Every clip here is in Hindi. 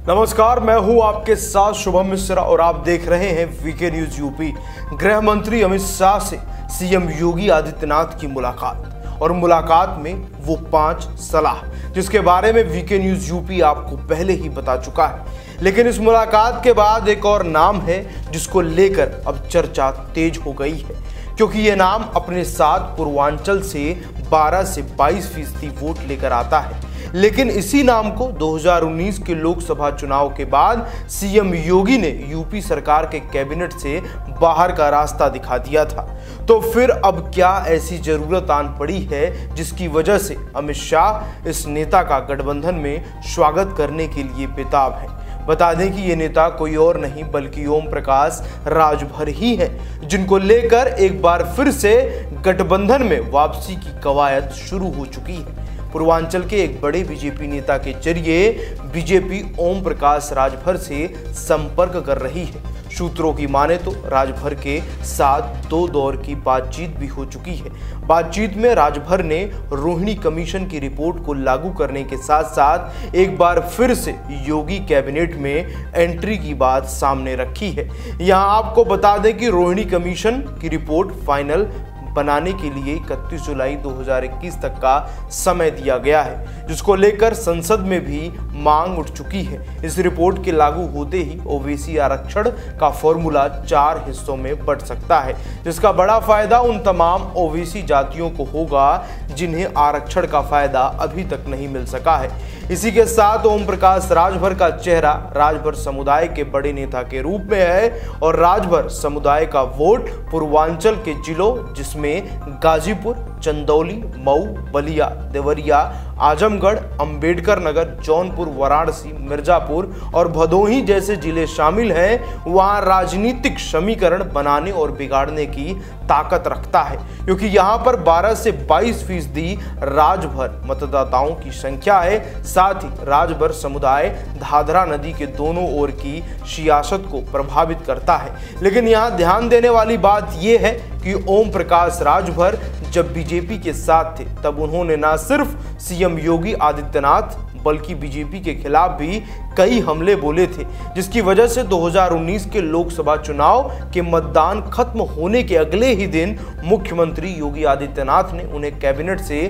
नमस्कार, मैं हूं आपके साथ शुभम मिश्रा और आप देख रहे हैं वीके न्यूज यूपी। गृह मंत्री अमित शाह से सीएम योगी आदित्यनाथ की मुलाकात और मुलाकात में वो 5 सलाह, जिसके बारे में वीके न्यूज यूपी आपको पहले ही बता चुका है। लेकिन इस मुलाकात के बाद एक और नाम है जिसको लेकर अब चर्चा तेज हो गई है, क्योंकि ये नाम अपने साथ पूर्वांचल से 12 से 22% वोट लेकर आता है। लेकिन इसी नाम को 2019 के लोकसभा चुनाव के बाद सीएम योगी ने यूपी सरकार के कैबिनेट से बाहर का रास्ता दिखा दिया था। तो फिर अब क्या ऐसी जरूरत आन पड़ी है जिसकी वजह से अमित शाह इस नेता का गठबंधन में स्वागत करने के लिए बेताब है। बता दें कि ये नेता कोई और नहीं बल्कि ओम प्रकाश राजभर ही है, जिनको लेकर एक बार फिर से गठबंधन में वापसी की कवायद शुरू हो चुकी है। पूर्वांचल के एक बड़े बीजेपी नेता के जरिए बीजेपी ओम प्रकाश राजभर से संपर्क कर रही है। सूत्रों की माने तो राजभर के साथ 2 दौर की बातचीत भी हो चुकी है। बातचीत में राजभर ने रोहिणी कमीशन की रिपोर्ट को लागू करने के साथ साथ एक बार फिर से योगी कैबिनेट में एंट्री की बात सामने रखी है। यहाँ आपको बता दें कि रोहिणी कमीशन की रिपोर्ट फाइनल बनाने के लिए 31 जुलाई 2021 तक का समय दिया गया है, जिसको लेकर संसद में भी मांग उठ चुकी है। इस रिपोर्ट के लागू होते ही ओबीसी आरक्षण का फॉर्मूला 4 हिस्सों में बढ़ सकता है, जिसका बड़ा फायदा उन तमाम ओबीसी जातियों को होगा जिन्हें आरक्षण का फायदा अभी तक नहीं मिल सका है। इसी के साथ ओम प्रकाश राजभर का चेहरा राजभर समुदाय के बड़े नेता के रूप में है और राजभर समुदाय का वोट पूर्वांचल के जिलों जिसमें गाजीपुर, चंदौली, मऊ, बलिया, देवरिया, आजमगढ़, अंबेडकर नगर, जौनपुर, वाराणसी, मिर्जापुर और भदोही जैसे जिले शामिल हैं, वहां राजनीतिक समीकरण बनाने और बिगाड़ने की ताकत रखता है, क्योंकि यहां पर 12 से 22% राजभर मतदाताओं की संख्या है। साथ ही राजभर समुदाय धाधरा नदी के दोनों ओर की सियासत को प्रभावित करता है। लेकिन यहां ध्यान देने वाली बात यह है कि ओम प्रकाश राजभर जब बीजेपी के साथ थे तब उन्होंने न सिर्फ सीएम योगी आदित्यनाथ बल्कि बीजेपी के खिलाफ भी कई हमले बोले थे, जिसकी वजह से 2019 के लोकसभा चुनाव के मतदान खत्म होने के अगले ही दिन मुख्यमंत्री योगी आदित्यनाथ ने उन्हें कैबिनेट से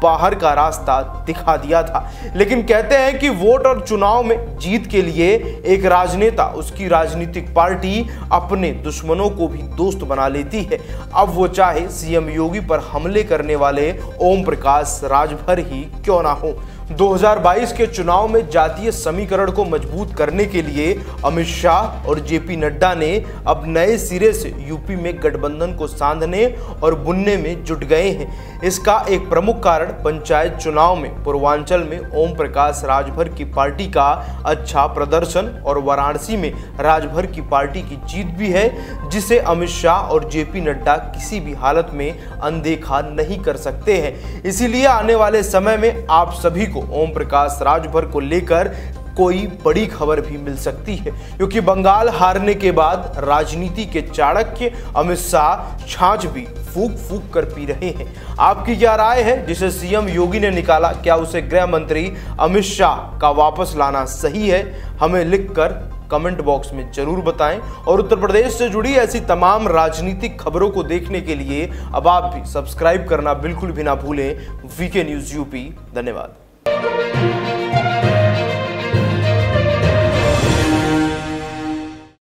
बाहर का रास्ता दिखा दिया था। लेकिन कहते हैं कि वोट और चुनाव में जीत के लिए एक राजनेता, उसकी राजनीतिक पार्टी अपने दुश्मनों को भी दोस्त बना लेती है। अब वो चाहे सीएम योगी पर हमले करने वाले ओम प्रकाश राजभर ही क्यों ना हो। 2022 के चुनाव में जातीय समीकरण को मजबूत करने के लिए अमित शाह और जेपी नड्डा ने अब नए सिरे से यूपी में गठबंधन को सांधने और बुनने में जुट गए हैं। इसका एक प्रमुख कारण पंचायत चुनाव में पूर्वांचल में ओम प्रकाश राजभर की पार्टी का अच्छा प्रदर्शन और वाराणसी में राजभर की पार्टी की जीत भी है, जिसे अमित शाह और जेपी नड्डा किसी भी हालत में अनदेखा नहीं कर सकते हैं। इसीलिए आने वाले समय में आप सभी ओम प्रकाश राजभर को लेकर कोई बड़ी खबर भी मिल सकती है, क्योंकि बंगाल हारने के बाद राजनीति के चाणक्य अमित शाह छाछ भी फूक फूक कर पी रहे हैं। आपकी क्या राय है जिसे सीएम योगी ने निकाला? क्या उसे गृह मंत्री अमित शाह का वापस लाना सही है? हमें लिखकर कमेंट बॉक्स में जरूर बताएं और उत्तर प्रदेश से जुड़ी ऐसी तमाम राजनीतिक खबरों को देखने के लिए अब आप भी सब्सक्राइब करना बिल्कुल भी ना भूलें। V K news UP. धन्यवाद।